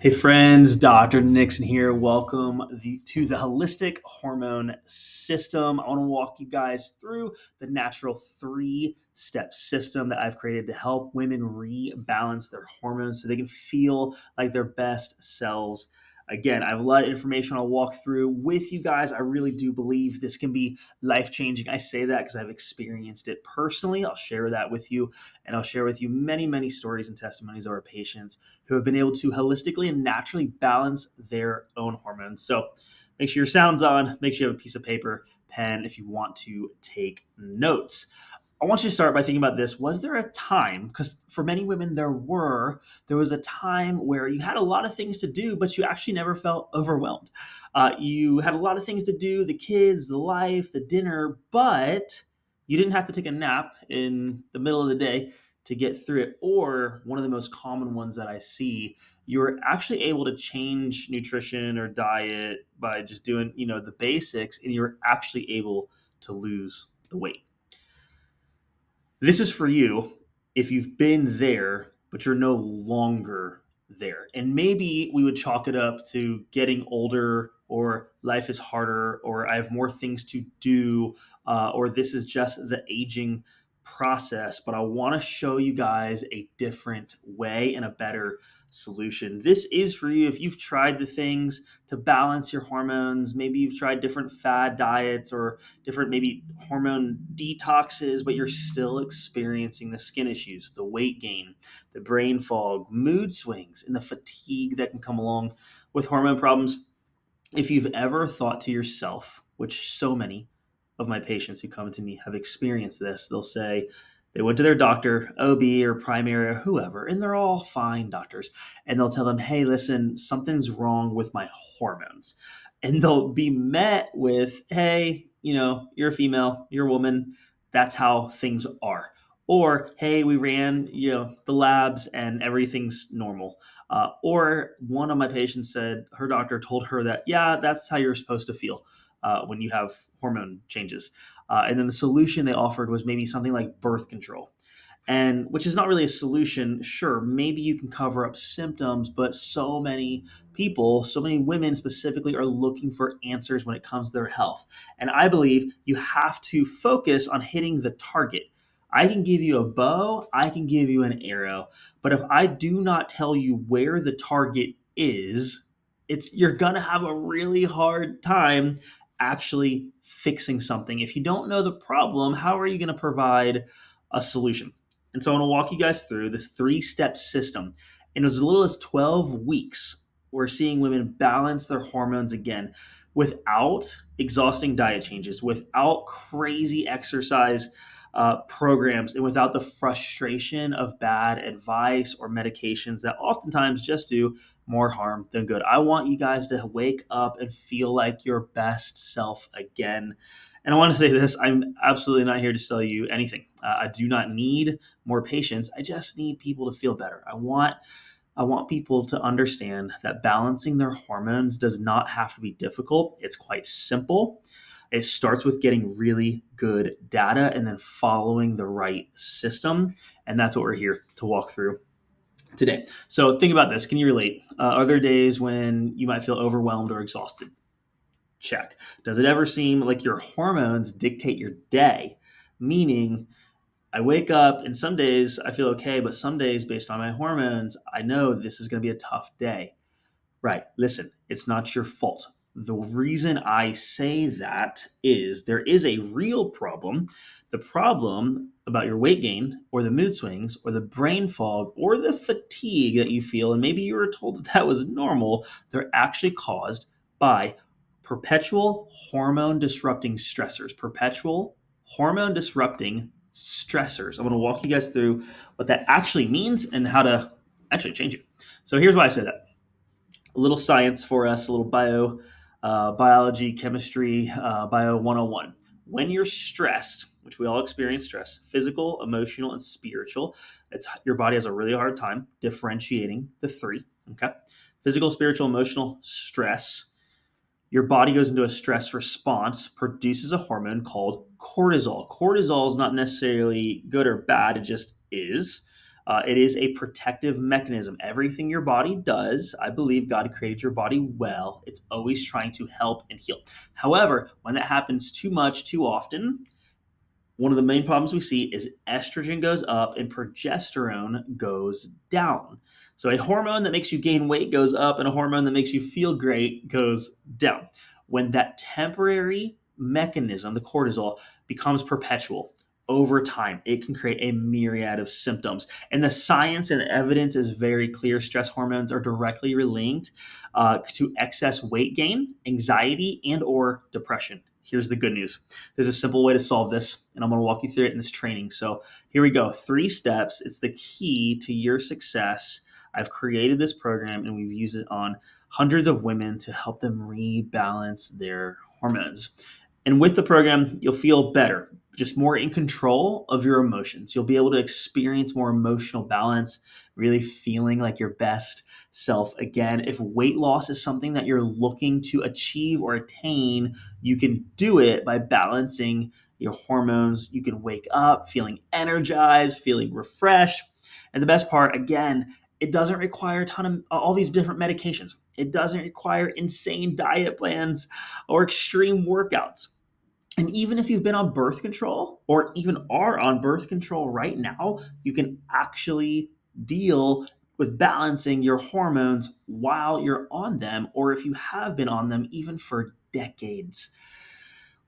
Hey friends, Dr. Nixon here. Welcome to the Holistic Hormone System. I want to walk you guys through the natural three-step system that I've created to help women rebalance their hormones so they can feel like their best selves. Again, I have a lot of information I'll walk through with you guys. I really do believe this can be life-changing. I say that because I've experienced it personally. I'll share that with you, and I'll share with you many, many stories and testimonies of our patients who have been able to holistically and naturally balance their own hormones. So make sure your sound's on, make sure you have a piece of paper, pen if you want to take notes. I want you to start by thinking about this. Was there a time, because for many women there was a time where you had a lot of things to do, but you actually never felt overwhelmed. You had a lot of things to do, the kids, the life, the dinner, but you didn't have to take a nap in the middle of the day to get through it. Or one of the most common ones that I see, you're actually able to change nutrition or diet by just doing, the basics, and you're actually able to lose the weight. This is for you if you've been there, but you're no longer there. And maybe we would chalk it up to getting older, or life is harder, or I have more things to do, or this is just the aging process. But I want to show you guys a different way and a better solution. This is for you if you've tried the things to balance your hormones. Maybe you've tried different fad diets or different maybe hormone detoxes, but you're still experiencing the skin issues, the weight gain, the brain fog, mood swings, and the fatigue that can come along with hormone problems. If you've ever thought to yourself, which so many of my patients who come to me have experienced this, they'll say they went to their doctor, OB or primary or whoever, and they're all fine doctors, and they'll tell them, hey, listen, something's wrong with my hormones. And they'll be met with, hey, you're a female, you're a woman, that's how things are. Or, hey, we ran, the labs and everything's normal. Or one of my patients said her doctor told her that, yeah, that's how you're supposed to feel when you have hormone changes. And then the solution they offered was maybe something like birth control, and which is not really a solution. Sure, maybe you can cover up symptoms, but so many people, so many women specifically, are looking for answers when it comes to their health. And I believe you have to focus on hitting the target. I can give you a bow, I can give you an arrow, but if I do not tell you where the target is, you're gonna have a really hard time actually fixing something. If you don't know the problem, how are you going to provide a solution? And so I want to walk you guys through this three-step system. In as little as 12 weeks, we're seeing women balance their hormones again without exhausting diet changes, without crazy exercise programs, and without the frustration of bad advice or medications that oftentimes just do more harm than good. I want you guys to wake up and feel like your best self again. And I want to say this, I'm absolutely not here to sell you anything. I do not need more patients. I just need people to feel better. I want people to understand that balancing their hormones does not have to be difficult. It's quite simple. It starts with getting really good data and then following the right system. And that's what we're here to walk through today. So think about this. Can you relate? Are there days when you might feel overwhelmed or exhausted? Check. Does it ever seem like your hormones dictate your day? Meaning, I wake up and some days I feel okay, but some days based on my hormones, I know this is going to be a tough day. Right. Listen, it's not your fault. The reason I say that is there is a real problem. The problem about your weight gain or the mood swings or the brain fog or the fatigue that you feel, and maybe you were told that that was normal, they're actually caused by perpetual hormone disrupting stressors. Perpetual hormone disrupting stressors. I'm going to walk you guys through what that actually means and how to actually change it. So here's why I say that. A little science for us, a little biology, chemistry, bio 101. When you're stressed, which we all experience stress, physical, emotional, and spiritual, your body has a really hard time differentiating the three. Okay, physical, spiritual, emotional, stress. Your body goes into a stress response, produces a hormone called cortisol. Cortisol is not necessarily good or bad; it just is. It is a protective mechanism. Everything your body does, I believe God created your body well. It's always trying to help and heal. However, when that happens too much, too often, one of the main problems we see is estrogen goes up and progesterone goes down. So a hormone that makes you gain weight goes up, and a hormone that makes you feel great goes down. When that temporary mechanism, the cortisol, becomes perpetual over time, it can create a myriad of symptoms. And the science and evidence is very clear. Stress hormones are directly linked to excess weight gain, anxiety, and or depression. Here's the good news. There's a simple way to solve this, and I'm going to walk you through it in this training. So here we go. 3 steps. It's the key to your success. I've created this program, and we've used it on hundreds of women to help them rebalance their hormones. And with the program, you'll feel better, just more in control of your emotions. You'll be able to experience more emotional balance, really feeling like your best self again. If weight loss is something that you're looking to achieve or attain, you can do it by balancing your hormones. You can wake up feeling energized, feeling refreshed. And the best part, again, it doesn't require a ton of all these different medications. It doesn't require insane diet plans or extreme workouts. And even if you've been on birth control or even are on birth control right now, you can actually deal with balancing your hormones while you're on them, or if you have been on them even for decades.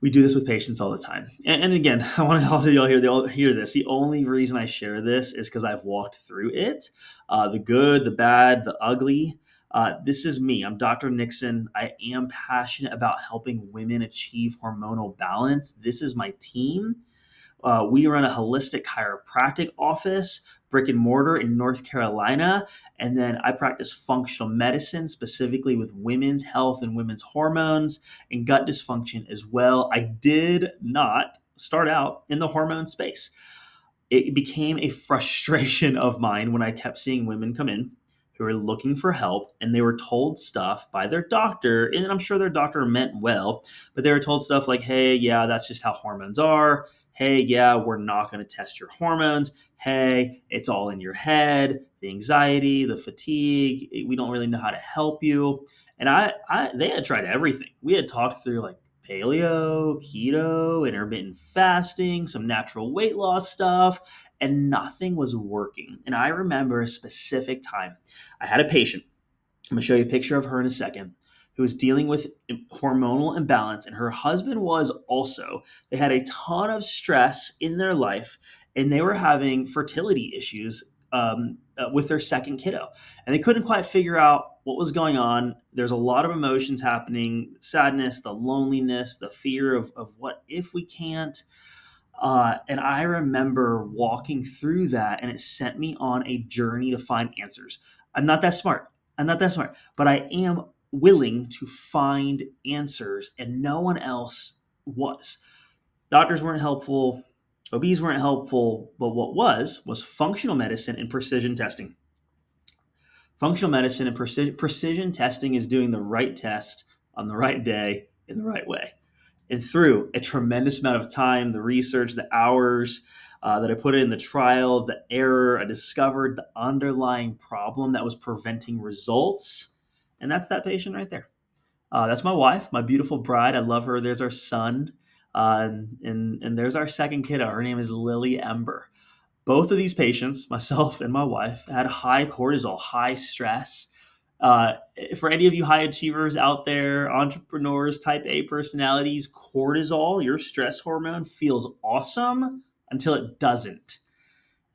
We do this with patients all the time. And again, I want all of y'all hear this. The only reason I share this is because I've walked through it, the good, the bad, the ugly. This is me. I'm Dr. Nixon. I am passionate about helping women achieve hormonal balance. This is my team. We run a holistic chiropractic office, brick and mortar in North Carolina. And then I practice functional medicine, specifically with women's health and women's hormones and gut dysfunction as well. I did not start out in the hormone space. It became a frustration of mine when I kept seeing women come in who were looking for help, and they were told stuff by their doctor, and I'm sure their doctor meant well, but they were told stuff like, hey, yeah, that's just how hormones are. Hey, yeah, we're not going to test your hormones. Hey, it's all in your head, the anxiety, the fatigue. We don't really know how to help you. And they had tried everything. We had talked through like paleo, keto, intermittent fasting, some natural weight loss stuff, and nothing was working. And I remember a specific time. I had a patient, I'm going to show you a picture of her in a second, who was dealing with hormonal imbalance, and her husband was also. They had a ton of stress in their life, and they were having fertility issues with their second kiddo. And they couldn't quite figure out what was going on. There's a lot of emotions happening, sadness, the loneliness, the fear of what if we can't. And I remember walking through that, and it sent me on a journey to find answers. I'm not that smart. But I am willing to find answers, and no one else was. Doctors weren't helpful. OBs weren't helpful. But what was functional medicine and precision testing. Functional medicine and precision testing is doing the right test on the right day in the right way. And through a tremendous amount of time, the research, the hours that I put in the trial, the error, I discovered the underlying problem that was preventing results. And that's that patient right there. That's my wife, my beautiful bride. I love her. There's our son. And there's our second kiddo. Her name is Lily Ember. Both of these patients, myself and my wife, had high cortisol, high stress. For any of you high achievers out there, entrepreneurs, type A personalities, cortisol, your stress hormone, feels awesome until it doesn't.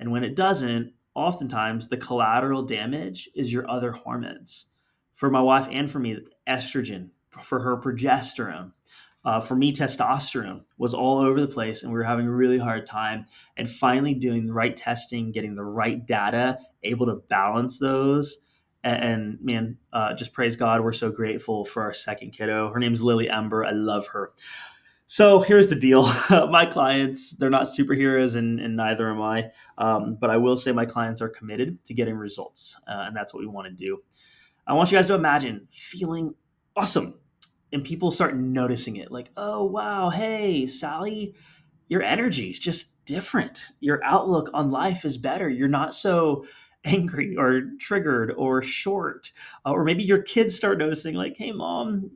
And when it doesn't, oftentimes the collateral damage is your other hormones. For my wife and for me, estrogen, for her progesterone. For me, testosterone was all over the place, and we were having a really hard time. And finally doing the right testing, getting the right data, able to balance those. And man, just praise God, we're so grateful for our second kiddo. Her name's Lily Ember. I love her. So here's the deal. My clients, they're not superheroes, and neither am I. But I will say my clients are committed to getting results, and that's what we want to do. I want you guys to imagine feeling awesome. And people start noticing it like, oh, wow, hey, Sally, your energy is just different. Your outlook on life is better. You're not so angry or triggered or short. Or maybe your kids start noticing, like, hey, mom,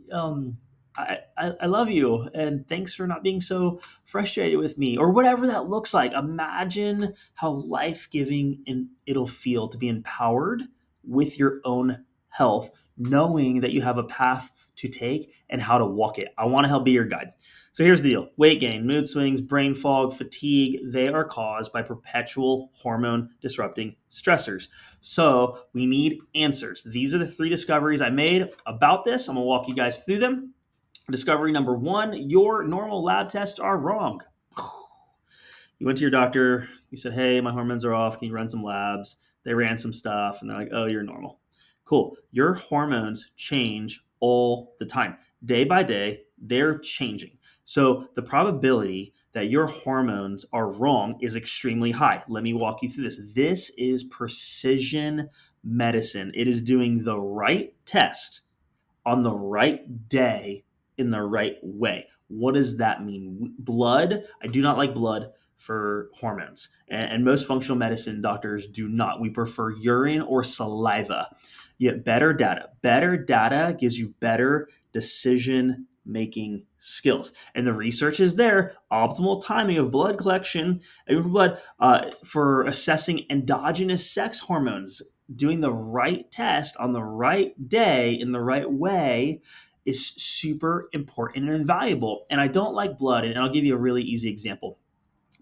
I love you. And thanks for not being so frustrated with me, or whatever that looks like. Imagine how life giving it'll feel to be empowered with your own health, knowing that you have a path to take and how to walk it. I want to help be your guide. So here's the deal: weight gain, mood swings, brain fog, fatigue, they are caused by perpetual hormone disrupting stressors. So we need answers. These are the 3 discoveries I made about this. I'm going to walk you guys through them. Discovery number 1: your normal lab tests are wrong. You went to your doctor, you said, hey, my hormones are off. Can you run some labs? They ran some stuff and they're like, oh, you're normal. Cool. Your hormones change all the time. Day by day, they're changing. So the probability that your hormones are wrong is extremely high. Let me walk you through this. This is precision medicine. It is doing the right test on the right day in the right way. What does that mean? Blood, I do not like blood for hormones. And most functional medicine doctors do not. We prefer urine or saliva. You get better data. Better data gives you better decision making skills. And the research is there. Optimal timing of blood collection, blood for assessing endogenous sex hormones, doing the right test on the right day in the right way is super important and invaluable. And I don't like blood. And I'll give you a really easy example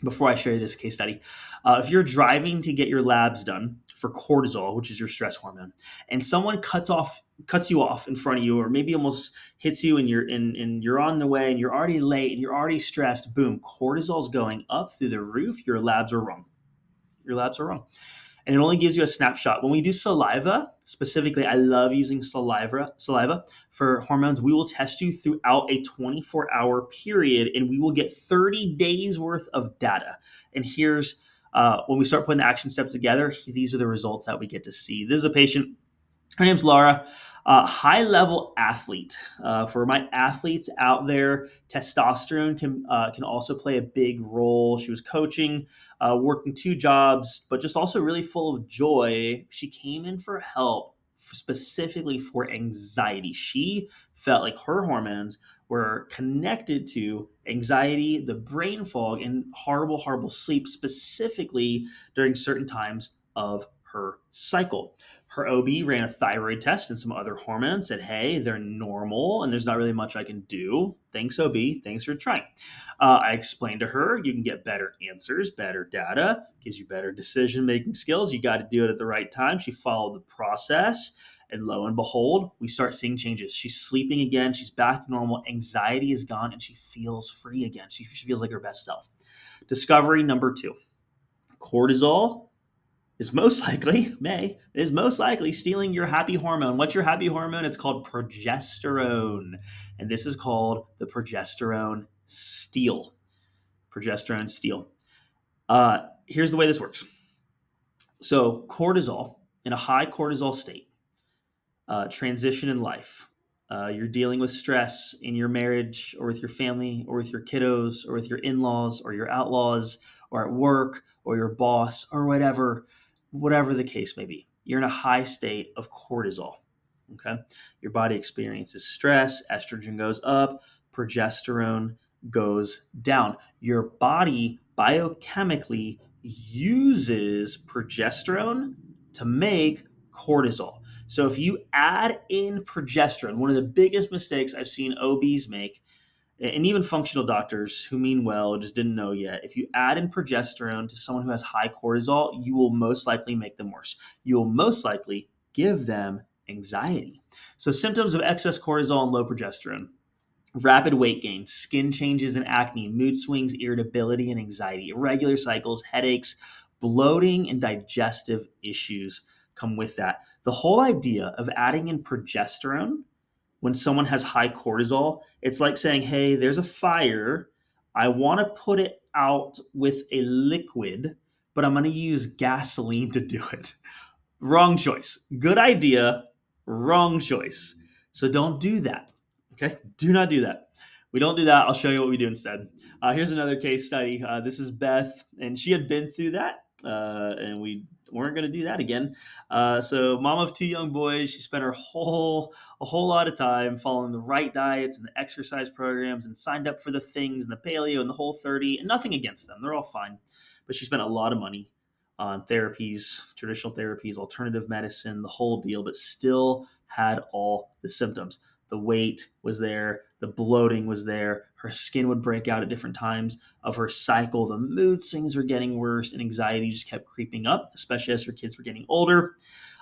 before I share this case study. If you're driving to get your labs done for cortisol, which is your stress hormone, and someone cuts you off in front of you, or maybe almost hits you, and you're on the way and you're already late and you're already stressed, boom, cortisol's going up through the roof. Your labs are wrong. Your labs are wrong. And it only gives you a snapshot. When we do saliva, specifically, I love using saliva for hormones. We will test you throughout a 24-hour period, and we will get 30 days worth of data. And here's when we start putting the action steps together, these are the results that we get to see. This is a patient. Her name's Laura. High-level athlete. For my athletes out there, testosterone can also play a big role. She was coaching, working 2 jobs, but just also really full of joy. She came in for help specifically for anxiety. She felt like her hormones were connected to anxiety, the brain fog, and horrible sleep, specifically during certain times of her cycle. Her OB ran a thyroid test and some other hormones, said, hey, they're normal and there's not really much I can do. Thanks, OB. Thanks for trying. I explained to her, you can get better answers, better data, gives you better decision-making skills. You got to do it at the right time. She followed the process. And lo and behold, we start seeing changes. She's sleeping again. She's back to normal. Anxiety is gone and she feels free again. She feels like her best self. Discovery number 2, cortisol is most likely stealing your happy hormone. What's your happy hormone? It's called progesterone. And this is called the progesterone steal. Progesterone steal. Here's the way this works. So cortisol, in a high cortisol state, transition in life. You're dealing with stress in your marriage or with your family or with your kiddos or with your in-laws or your outlaws or at work or your boss or whatever the case may be. You're in a high state of cortisol. Okay. Your body experiences stress, estrogen goes up, progesterone goes down. Your body biochemically uses progesterone to make cortisol. So if you add in progesterone, one of the biggest mistakes I've seen OBs make, and even functional doctors who mean well just didn't know yet, if you add in progesterone to someone who has high cortisol, you will most likely make them worse. You will most likely give them anxiety. So symptoms of excess cortisol and low progesterone: rapid weight gain, skin changes and acne, mood swings, irritability and anxiety, irregular cycles, headaches, bloating, and digestive issues come with that. The whole idea of adding in progesterone when someone has high cortisol, it's like saying, hey, there's a fire. I want to put it out with a liquid, but I'm going to use gasoline to do it. Wrong choice. Good idea, wrong choice. So don't do that. Okay? Do not do that. We don't do that. I'll show you what we do instead. Here's another case study. This is Beth, and she had been through that, and we weren't going to do that again. So, mom of two young boys, she spent a whole lot of time following the right diets and the exercise programs, and signed up for the things and the paleo and the Whole30, and nothing against them. They're all fine, but she spent a lot of money on therapies, traditional therapies, alternative medicine, the whole deal, but still had all the symptoms. The weight was there, the bloating was there, her skin would break out at different times of her cycle, the mood swings were getting worse, and anxiety just kept creeping up, especially as her kids were getting older.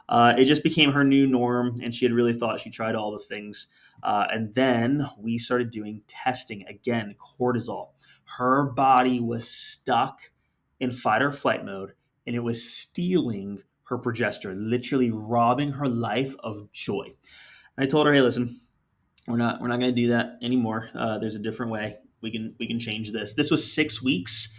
It just became her new norm, and she had really thought she tried all the things. And then we started doing testing again, cortisol. Her body was stuck in fight or flight mode, and it was stealing her progesterone, literally robbing her life of joy. And I told her, hey, listen, we're not going to do that anymore. There's a different way. We can change this. This was 6 weeks.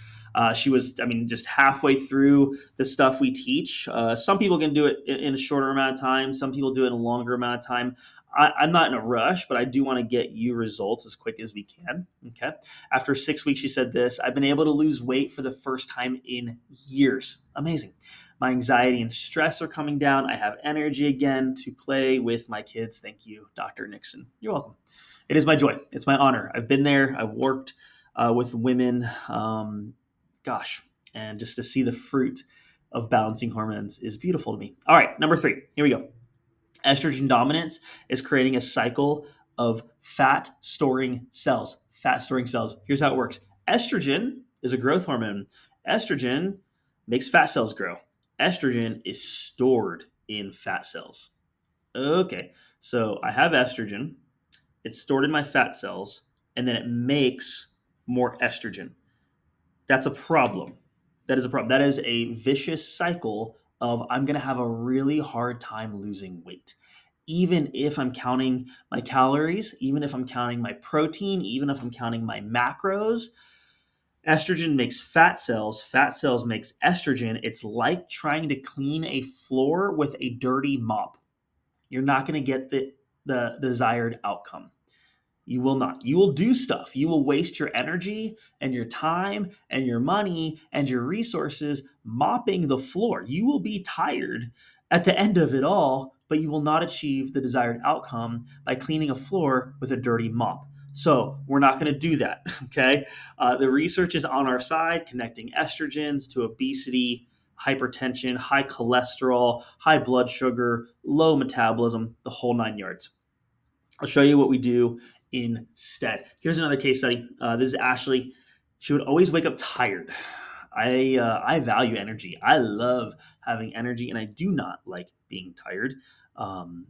She was, just halfway through the stuff we teach. Some people can do it in a shorter amount of time. Some people do it in a longer amount of time. I'm not in a rush, but I do want to get you results as quick as we can. Okay. After 6 weeks, she said this: I've been able to lose weight for the first time in years. Amazing. My anxiety and stress are coming down. I have energy again to play with my kids. Thank you, Dr. Nixon. You're welcome. It is my joy. It's my honor. I've been there. I've worked with women. And just to see the fruit of balancing hormones is beautiful to me. All right, number 3. Here we go. Estrogen dominance is creating a cycle of fat storing cells. Fat storing cells. Here's how it works. Estrogen is a growth hormone. Estrogen makes fat cells grow. Estrogen is stored in fat cells. Okay, so I have estrogen. It's stored in my fat cells, and then it makes more estrogen. That's a problem. That is a problem. That is a vicious cycle of I'm going to have a really hard time losing weight. Even if I'm counting my calories, even if I'm counting my protein, even if I'm counting my macros, estrogen makes fat cells makes estrogen. It's like trying to clean a floor with a dirty mop. You're not going to get the desired outcome. You will not. You will do stuff. You will waste your energy and your time and your money and your resources mopping the floor. You will be tired at the end of it all, but you will not achieve the desired outcome by cleaning a floor with a dirty mop. So we're not going to do that, okay? The research is on our side, connecting estrogens to obesity, hypertension, high cholesterol, high blood sugar, low metabolism, the whole 9 yards. I'll show you what we do instead. Here's another case study. This is Ashley. She would always wake up tired. I value energy. I love having energy, and I do not like being tired.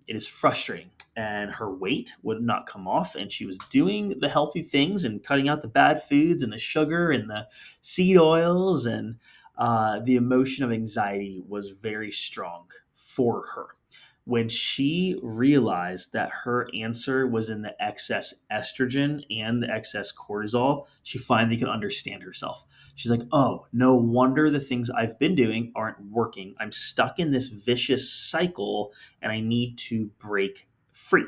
It is frustrating. And her weight would not come off, and she was doing the healthy things and cutting out the bad foods and the sugar and the seed oils, and the emotion of anxiety was very strong for her. When she realized that her answer was in the excess estrogen and the excess cortisol, she finally could understand herself. She's like, oh, no wonder the things I've been doing aren't working. I'm stuck in this vicious cycle, and I need to break free.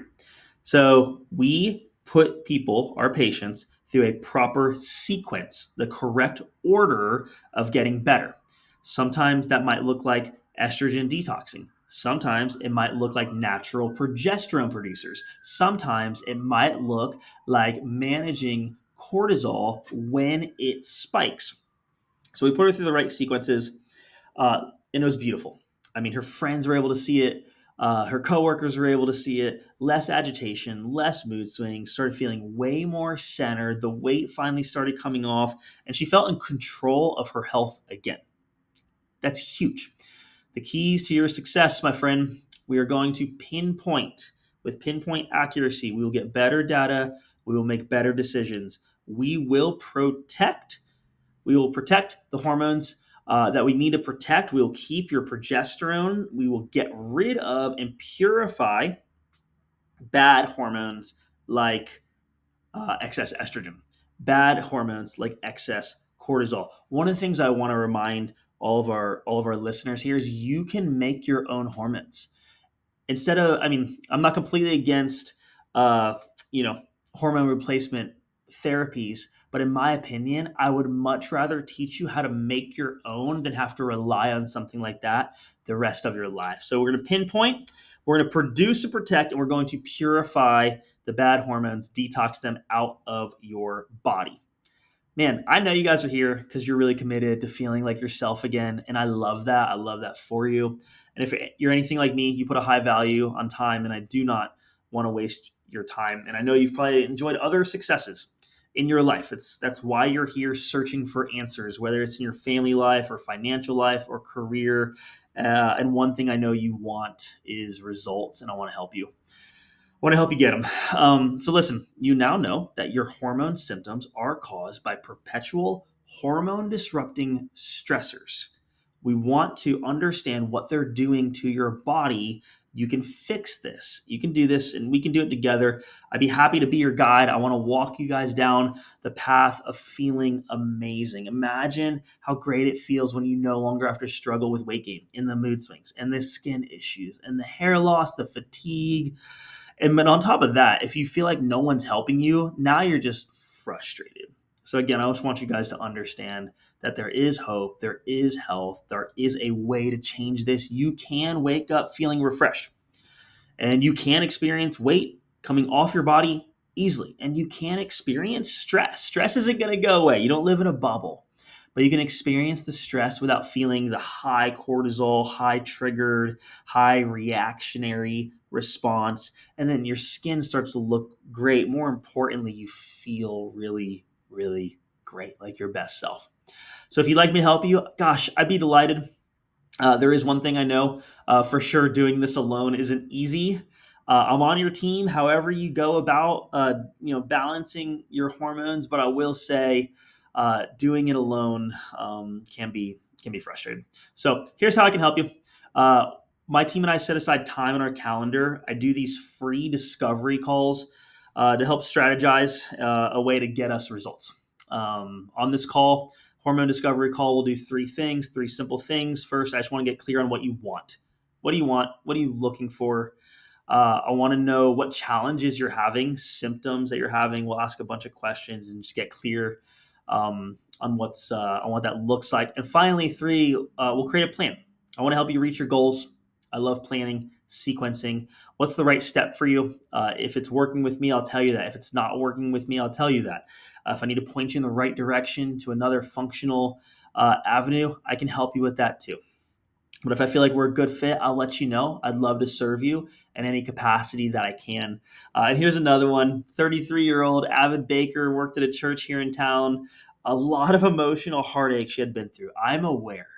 So we put people, our patients, through a proper sequence, the correct order of getting better. Sometimes that might look like estrogen detoxing. Sometimes it might look like natural progesterone producers. Sometimes it might look like managing cortisol when it spikes. So we put her through the right sequences, and it was beautiful. Her friends were able to see it. Her coworkers were able to see it. Less agitation, less mood swings, started feeling way more centered. The weight finally started coming off, and she felt in control of her health again. That's huge. The keys to your success, my friend, we are going to pinpoint with pinpoint accuracy. We will get better data. We will make better decisions. We will protect the hormones that we need to protect. We will keep your progesterone. We will get rid of and purify bad hormones like excess estrogen, bad hormones like excess cortisol. One of the things I want to remind all of our listeners here is you can make your own hormones. I'm not completely against hormone replacement therapies, but in my opinion, I would much rather teach you how to make your own than have to rely on something like that the rest of your life. So we're going to pinpoint, we're going to produce and protect, and we're going to purify the bad hormones, detox them out of your body. Man, I know you guys are here because you're really committed to feeling like yourself again. And I love that. I love that for you. And if you're anything like me, you put a high value on time, and I do not want to waste your time. And I know you've probably enjoyed other successes in your life. That's why you're here searching for answers, whether it's in your family life or financial life or career. And one thing I know you want is results, and I want to help you. I want to help you get them. So listen, you now know that your hormone symptoms are caused by perpetual hormone disrupting stressors. We want to understand what they're doing to your body. You can fix this. You can do this, and we can do it together. I'd be happy to be your guide. I want to walk you guys down the path of feeling amazing. Imagine how great it feels when you no longer have to struggle with weight gain and the mood swings and the skin issues and the hair loss, the fatigue. And but on top of that, if you feel like no one's helping you, now you're just frustrated. So again, I just want you guys to understand that there is hope, there is health, there is a way to change this. You can wake up feeling refreshed, and you can experience weight coming off your body easily, and you can experience stress. Stress isn't going to go away. You don't live in a bubble, but you can experience the stress without feeling the high cortisol, high triggered, high reactionary response. And then your skin starts to look great. More importantly, you feel really, really great, like your best self. So if you'd like me to help you, gosh, I'd be delighted. There is one thing I know for sure: doing this alone isn't easy. I'm on your team, however you go about, balancing your hormones. But I will say, doing it alone can be frustrating. So here's how I can help you. My team and I set aside time in our calendar. I do these free discovery calls to help strategize a way to get us results. On this call, hormone discovery call, we'll do three simple things. First, I just want to get clear on what you want. What do you want? What are you looking for? I want to know what challenges you're having, symptoms that you're having. We'll ask a bunch of questions and just get clear on what that looks like. And finally, three, we'll create a plan. I want to help you reach your goals. I love planning, sequencing. What's the right step for you? If it's working with me, I'll tell you that. If it's not working with me, I'll tell you that. If I need to point you in the right direction to another functional avenue, I can help you with that too. But if I feel like we're a good fit, I'll let you know. I'd love to serve you in any capacity that I can. And here's another one. 33-year-old avid baker, worked at a church here in town. A lot of emotional heartache she had been through. I'm aware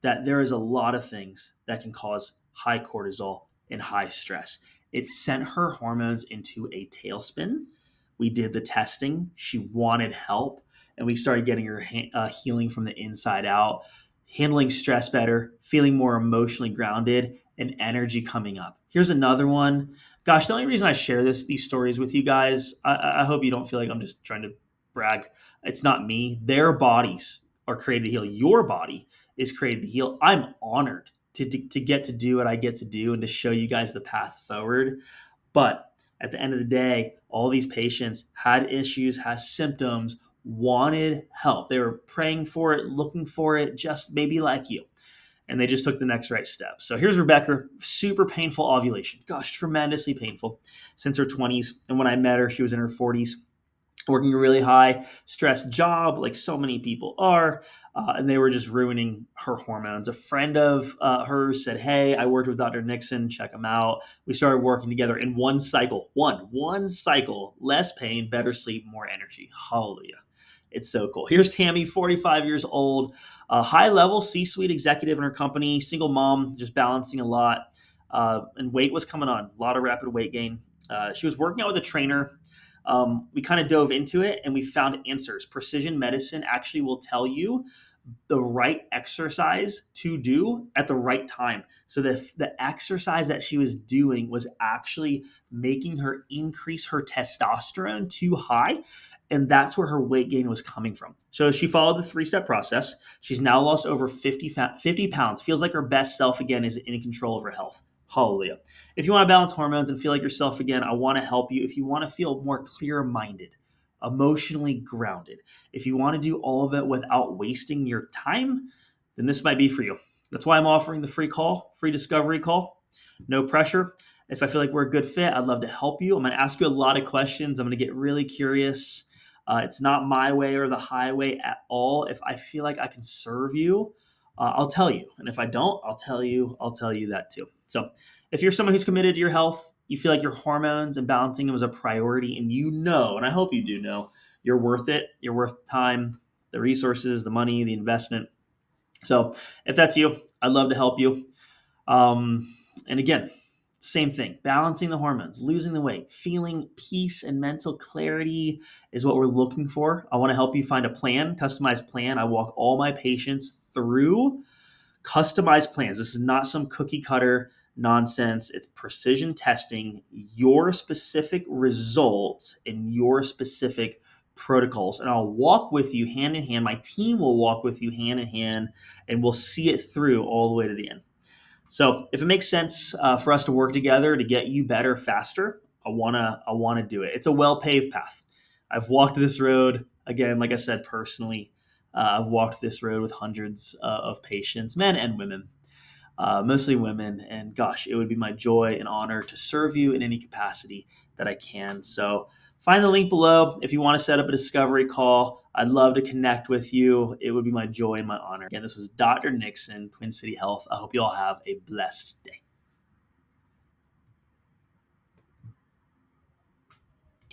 that there is a lot of things that can cause high cortisol and high stress. It sent her hormones into a tailspin. We did the testing. She wanted help, and we started getting her healing from the inside out, handling stress better, feeling more emotionally grounded, and energy coming up. Here's another one. Gosh, the only reason I share these stories with you guys, I hope you don't feel like I'm just trying to brag. It's not me. Their bodies are created to heal. Your body is created to heal. I'm honored to get to do what I get to do and to show you guys the path forward. But at the end of the day, all these patients had issues, had symptoms, wanted help. They were praying for it, looking for it, just maybe like you. And they just took the next right step. So here's Rebecca, super painful ovulation. Gosh, tremendously painful since her 20s. And when I met her, she was in her 40s, working a really high stress job like so many people are. And they were just ruining her hormones. A friend of hers said, hey, I worked with Dr. Nixon, check him out. We started working together in one cycle, less pain, better sleep, more energy. Hallelujah. It's so cool. Here's Tammy, 45 years old, a high-level C-suite executive in her company, single mom, just balancing a lot. And weight was coming on, a lot of rapid weight gain. She was working out with a trainer. We kind of dove into it and we found answers. Precision medicine actually will tell you the right exercise to do at the right time. So the exercise that she was doing was actually making her increase her testosterone too high. And that's where her weight gain was coming from. So she followed the 3-step process. She's now lost over 50 pounds. Feels like her best self again, is in control of her health. Hallelujah. If you want to balance hormones and feel like yourself again, I want to help you. If you want to feel more clear-minded emotionally grounded. If you want to do all of it without wasting your time, then this might be for you. That's why I'm offering the free discovery call. No pressure. If I feel like we're a good fit, I'd love to help you. I'm going to ask you a lot of questions. I'm going to get really curious. It's not my way or the highway at all. If I feel like I can serve you, I'll tell you. And if I don't, I'll tell you that too. So if you're someone who's committed to your health, you feel like your hormones and balancing them is a priority, and you know, and I hope you do know, you're worth it. You're worth time, the resources, the money, the investment. So if that's you, I'd love to help you. And again, same thing, balancing the hormones, losing the weight, feeling peace and mental clarity is what we're looking for. I want to help you find a plan, customized plan. I walk all my patients through customized plans. This is not some cookie cutter nonsense. It's precision testing your specific results and your specific protocols. And I'll walk with you hand in hand. My team will walk with you hand in hand, and we'll see it through all the way to the end. So if it makes sense for us to work together to get you better faster, I wanna do it. It's a well-paved path. I've walked this road again, like I said, personally. I've walked this road with hundreds of patients, men and women, mostly women. And gosh, it would be my joy and honor to serve you in any capacity that I can. So find the link below if you want to set up a discovery call. I'd love to connect with you. It would be my joy and my honor. Again, this was Dr. Nixon, Twin City Health. I hope you all have a blessed day.